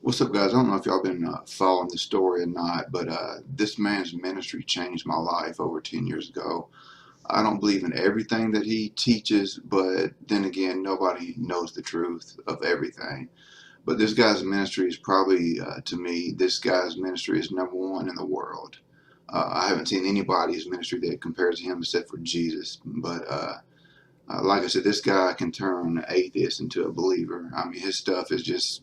What's up, guys? I don't know if y'all been following the story or not, but this man's ministry changed my life over 10 years ago. I don't believe in everything that he teaches, but then again, nobody knows the truth of everything. But this guy's ministry is probably, to me, this guy's ministry is number one in the world. I haven't seen anybody's ministry that compares to him except for Jesus. But like I said, this guy can turn an atheist into a believer. I mean, his stuff is just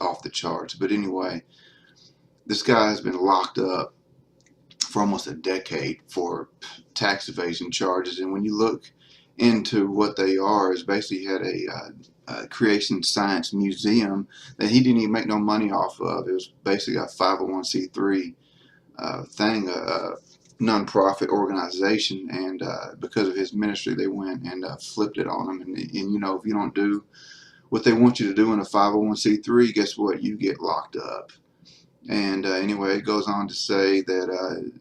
off the charts. But anyway, this guy has been locked up for almost a decade for tax evasion charges. And when you look into what they are, is basically he had a Creation Science Museum that he didn't even make no money off of. It was basically a 501c3 thing, a non-profit organization, and because of his ministry, they went and flipped it on him. And you know, if you don't do what they want you to do in a 501c3, guess what? You get locked up. And anyway, it goes on to say that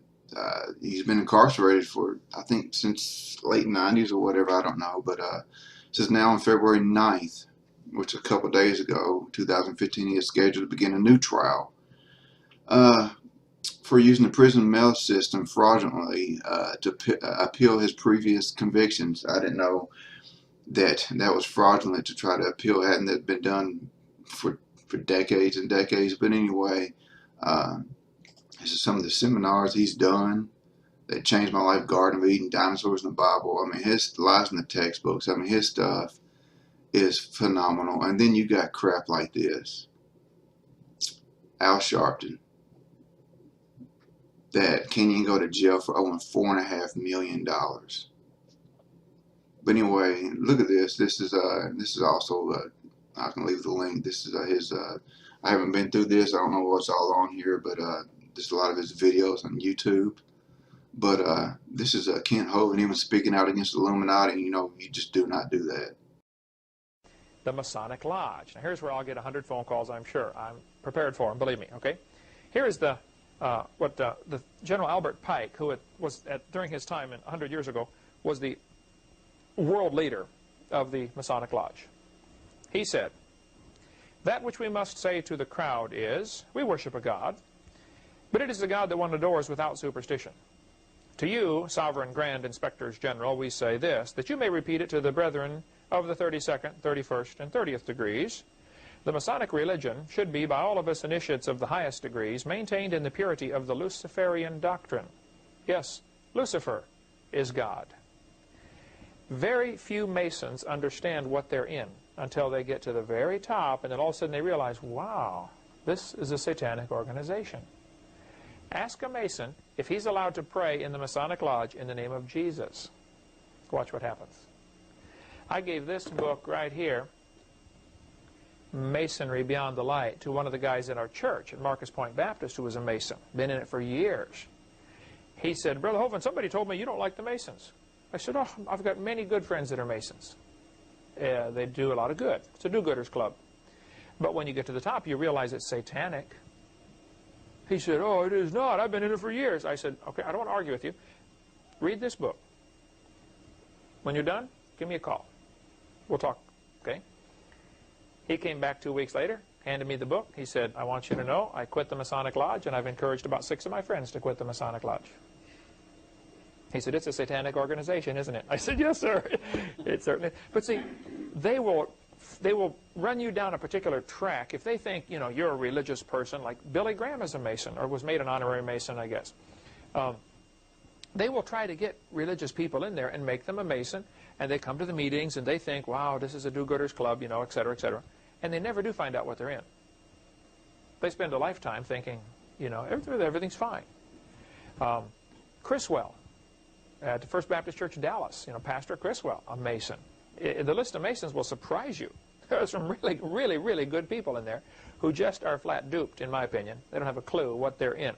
he's been incarcerated for, I think, since late 90s or whatever, I don't know. But it says now on February 9th, which a couple days ago, 2015, he is scheduled to begin a new trial for using the prison mail system fraudulently to appeal his previous convictions. I didn't know that was fraudulent to try to appeal. Hadn't that been done for decades and decades? But anyway, this is some of the seminars he's done that changed my life. Garden of Eden, Dinosaurs in the Bible. I mean, his lies in the textbooks. I mean, his stuff is phenomenal. And then you got crap like this. Al Sharpton, that can't even go to jail for owing $4.5 million. But anyway, look at this. This is also I can leave the link. This is his. I haven't been through this. I don't know what's all on here, but there's a lot of his videos on YouTube. But this is Kent Hovind even speaking out against the Illuminati. You know, you just do not do that. The Masonic Lodge. Now here's where I'll get 100 phone calls, I'm sure. I'm prepared for them, believe me, okay? Here is the General Albert Pike, who was during his time 100 years ago, was the world leader of the Masonic Lodge. He said, "That which we must say to the crowd is, we worship a God, but it is the God that one adores without superstition. To you, sovereign grand inspectors general, we say this, that you may repeat it to the brethren of the 32nd, 31st, and 30th degrees. The Masonic religion should be, by all of us initiates of the highest degrees, maintained in the purity of the Luciferian doctrine. Yes, Lucifer is God." Very few Masons understand what they're in until they get to the very top, and then all of a sudden they realize, wow, this is a satanic organization. Ask a Mason if he's allowed to pray in the Masonic Lodge in the name of Jesus. Watch what happens. I gave this book right here, Masonry Beyond the Light, to one of the guys at our church at Marcus Point Baptist who was a Mason, been in it for years. He said, "Brother Hovind, somebody told me you don't like the Masons." I said, "Oh, I've got many good friends that are Masons. They do a lot of good. It's a do-gooders club. But when you get to the top, you realize it's satanic." He said, "Oh, it is not. I've been in it for years." I said, "Okay, I don't want to argue with you. Read this book. When you're done, give me a call. We'll talk, okay?" He came back 2 weeks later, handed me the book. He said, "I want you to know I quit the Masonic Lodge, and I've encouraged about 6 of my friends to quit the Masonic Lodge." He said, "It's a satanic organization, isn't it?" I said, "Yes, sir." It certainly is. But see, they will run you down a particular track if they think, you know, you're a religious person. Like Billy Graham is a Mason, or was made an honorary Mason, I guess. They will try to get religious people in there and make them a Mason, and they come to the meetings and they think, wow, this is a do-gooders club, you know, et cetera, and they never do find out what they're in. They spend a lifetime thinking, you know, everything's fine. Criswell at the First Baptist Church in Dallas, you know, Pastor Criswell, a Mason. The list of Masons will surprise you. There are some really good people in there who just are flat duped, in my opinion. They don't have a clue what they're in.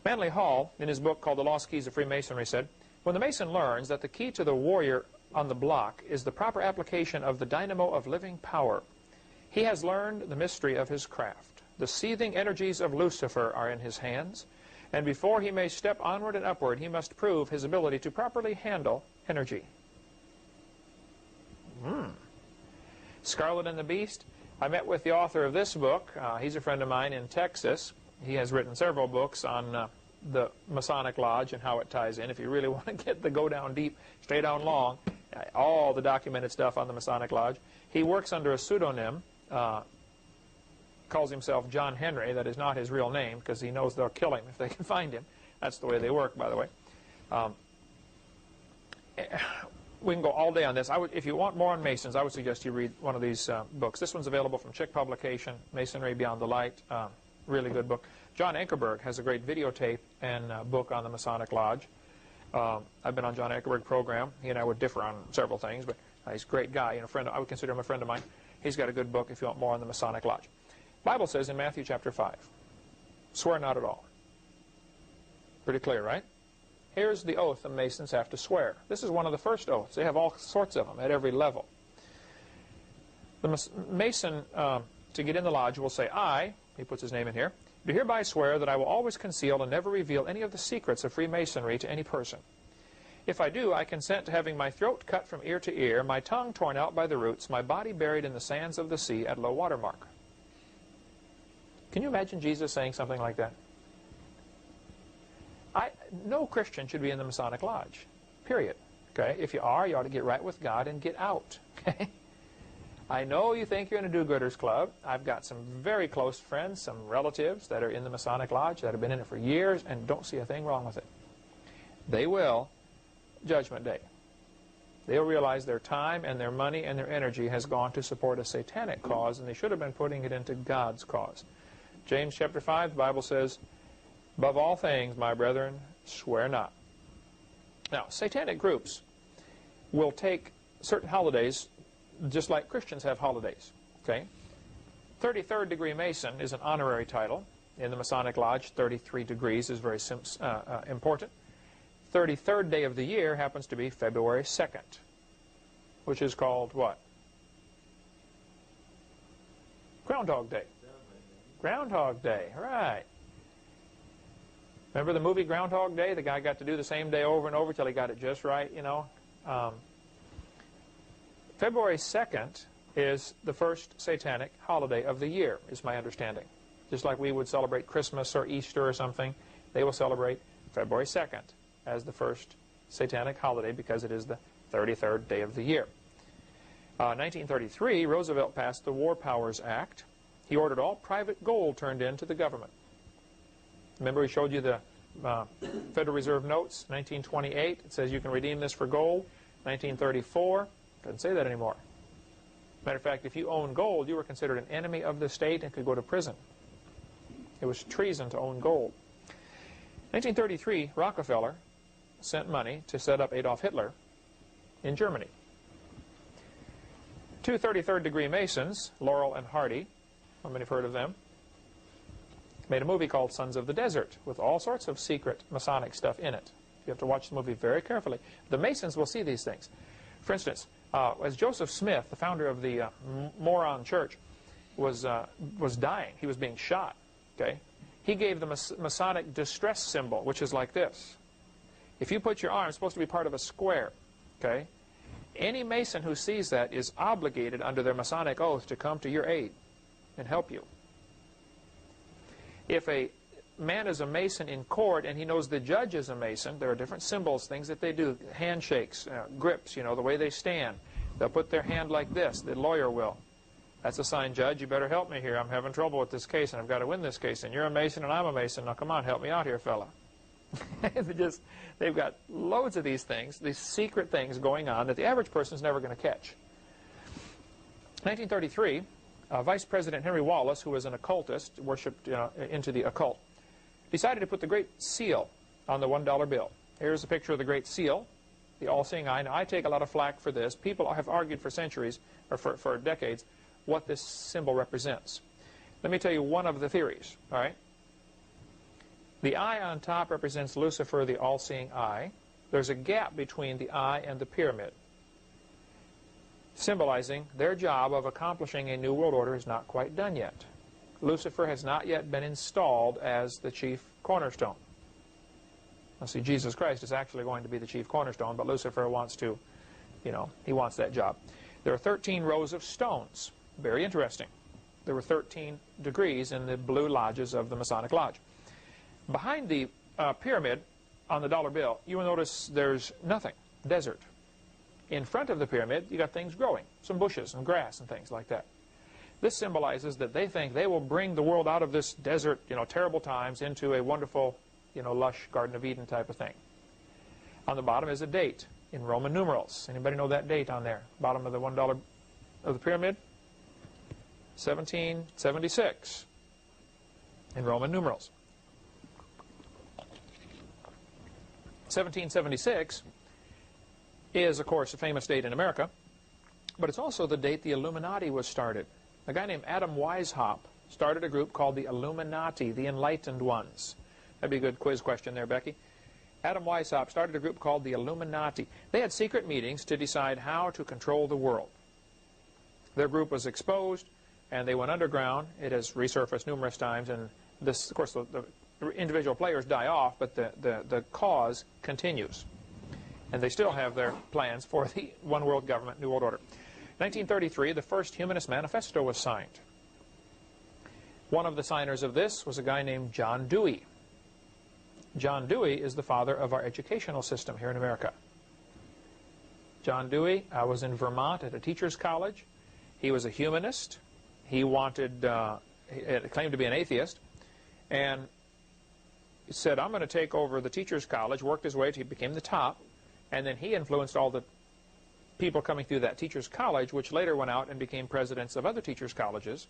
Manly Hall, in his book called The Lost Keys of Freemasonry, said, "When the Mason learns that the key to the warrior on the block is the proper application of the dynamo of living power, he has learned the mystery of his craft. The seething energies of Lucifer are in his hands, and before he may step onward and upward, he must prove his ability to properly handle energy." Scarlet and the Beast, I met with the author of this book. He's a friend of mine in Texas. He has written several books on the Masonic Lodge and how it ties in. If you really want to go down deep, stay down long, all the documented stuff on the Masonic Lodge. He works under a pseudonym, calls himself John Henry. That is not his real name, because he knows they'll kill him if they can find him. That's the way they work, by the way. We can go all day on this. If you want more on Masons, I would suggest you read one of these books. This one's available from Chick Publication, Masonry Beyond the Light. Really good book. John Ankerberg has a great videotape and book on the Masonic Lodge. I've been on John Ankerberg's program. He and I would differ on several things, but he's a great guy and a friend. I would consider him a friend of mine. He's got a good book if you want more on the Masonic Lodge. The Bible says in Matthew chapter 5, swear not at all. Pretty clear, right? Here's the oath the Masons have to swear. This is one of the first oaths. They have all sorts of them at every level. The Mason, to get in the lodge, will say, I, he puts his name in here, do hereby swear that I will always conceal and never reveal any of the secrets of Freemasonry to any person. If I do, I consent to having my throat cut from ear to ear, my tongue torn out by the roots, my body buried in the sands of the sea at low water mark. Can you imagine Jesus saying something like that? No Christian should be in the Masonic Lodge, period. Okay? If you are, you ought to get right with God and get out. Okay? I know you think you're in a do-gooders club. I've got some very close friends, some relatives that are in the Masonic Lodge that have been in it for years and don't see a thing wrong with it. They will, Judgment Day. They'll realize their time and their money and their energy has gone to support a satanic cause, and they should have been putting it into God's cause. James chapter 5, the Bible says, above all things, my brethren, swear not. Now, satanic groups will take certain holidays just like Christians have holidays. Okay? 33rd degree Mason is an honorary title. In the Masonic Lodge, 33 degrees is very important. 33rd day of the year happens to be February 2nd, which is called what? Groundhog Day. Groundhog Day, right. Remember the movie Groundhog Day? The guy got to do the same day over and over till he got it just right, you know. February 2nd is the first satanic holiday of the year, is my understanding. Just like we would celebrate Christmas or Easter or something, they will celebrate February 2nd as the first satanic holiday because it is the 33rd day of the year. 1933, Roosevelt passed the War Powers Act. He ordered all private gold turned in to the government. Remember we showed you the Federal Reserve notes, 1928. It says you can redeem this for gold. 1934, doesn't say that anymore. Matter of fact, if you owned gold, you were considered an enemy of the state and could go to prison. It was treason to own gold. 1933, Rockefeller sent money to set up Adolf Hitler in Germany. Two 33rd degree Masons, Laurel and Hardy, how many have heard of them, made a movie called Sons of the Desert with all sorts of secret Masonic stuff in it. You have to watch the movie very carefully. The Masons will see these things. For instance, as Joseph Smith, the founder of the Moron Church, was dying, he was being shot, okay? He gave the Masonic distress symbol, which is like this. If you put your arm, it's supposed to be part of a square, okay? Any Mason who sees that is obligated under their Masonic oath to come to your aid and help you. If a man is a Mason in court and he knows the judge is a Mason, there are different symbols, things that they do, handshakes, grips, you know, the way they stand. They'll put their hand like this, the lawyer will. That's a sign, Judge, you better help me here. I'm having trouble with this case and I've got to win this case. And you're a Mason and I'm a Mason. Now come on, help me out here, fella. They've got loads of these things, these secret things going on that the average person's never going to catch. 1933, Vice President Henry Wallace, who was an occultist, worshipped into the occult, decided to put the Great Seal on the $1 bill. Here's a picture of the Great Seal, the all-seeing eye. Now, I take a lot of flack for this. People have argued for centuries, or for decades, what this symbol represents. Let me tell you one of the theories, all right? The eye on top represents Lucifer, the all-seeing eye. There's a gap between the eye and the pyramid, symbolizing their job of accomplishing a new world order is not quite done yet. Lucifer has not yet been installed as the chief cornerstone. Now see, Jesus Christ is actually going to be the chief cornerstone, but Lucifer wants to, he wants that job. There are 13 rows of stones. Very interesting. There were 13 degrees in the blue lodges of the Masonic Lodge. Behind the pyramid on the dollar bill, you will notice there's nothing, desert. In front of the pyramid, you got things growing, some bushes and grass and things like that. This symbolizes that they think they will bring the world out of this desert, terrible times into a wonderful, lush Garden of Eden type of thing. On the bottom is a date in Roman numerals. Anybody know that date on there? Bottom of the $1 of the pyramid? 1776 in Roman numerals. 1776 is, of course, a famous date in America, but it's also the date the Illuminati was started. A guy named Adam Weishaupt started a group called the Illuminati, the Enlightened Ones. That'd be a good quiz question there, Becky. Adam Weishaupt started a group called the Illuminati. They had secret meetings to decide how to control the world. Their group was exposed, and they went underground. It has resurfaced numerous times, and this, of course, the individual players die off, but the cause continues. And they still have their plans for the one world government, New World Order. 1933, the first Humanist Manifesto was signed. One of the signers of this was a guy named John Dewey. John Dewey is the father of our educational system here in America. John Dewey was in Vermont at a teacher's college. He was a humanist. He claimed to be an atheist, and he said, I'm going to take over the teacher's college, worked his way till he became the top, and then he influenced all the people coming through that teacher's college, which later went out and became presidents of other teachers' colleges.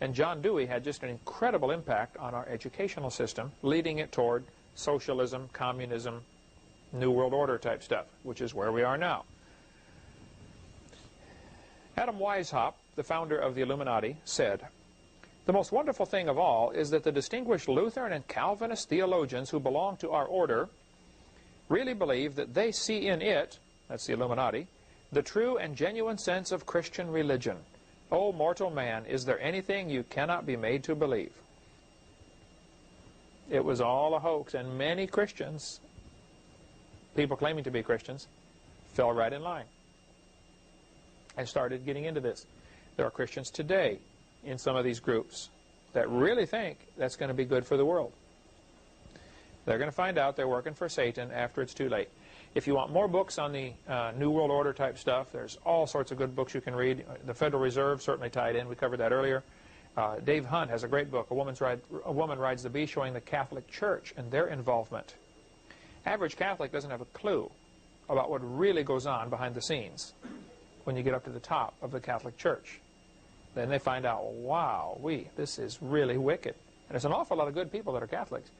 And John Dewey had just an incredible impact on our educational system, leading it toward socialism, communism, New World Order type stuff, which is where we are now. Adam Weishaupt, the founder of the Illuminati, said, the most wonderful thing of all is that the distinguished Lutheran and Calvinist theologians who belong to our order really believe that they see in it, that's the Illuminati, the true and genuine sense of Christian religion. O mortal man, is there anything you cannot be made to believe? It was all a hoax, and many Christians, people claiming to be Christians, fell right in line and started getting into this. There are Christians today in some of these groups that really think that's going to be good for the world. They're going to find out they're working for Satan after it's too late. If you want more books on the New World Order type stuff, there's all sorts of good books you can read. The Federal Reserve certainly tied in. We covered that earlier. Dave Hunt has a great book, A Woman Rides the Bee, showing the Catholic Church and their involvement. Average Catholic doesn't have a clue about what really goes on behind the scenes when you get up to the top of the Catholic Church. Then they find out, wow, this is really wicked. And there's an awful lot of good people that are Catholics.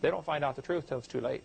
They don't find out the truth till it's too late.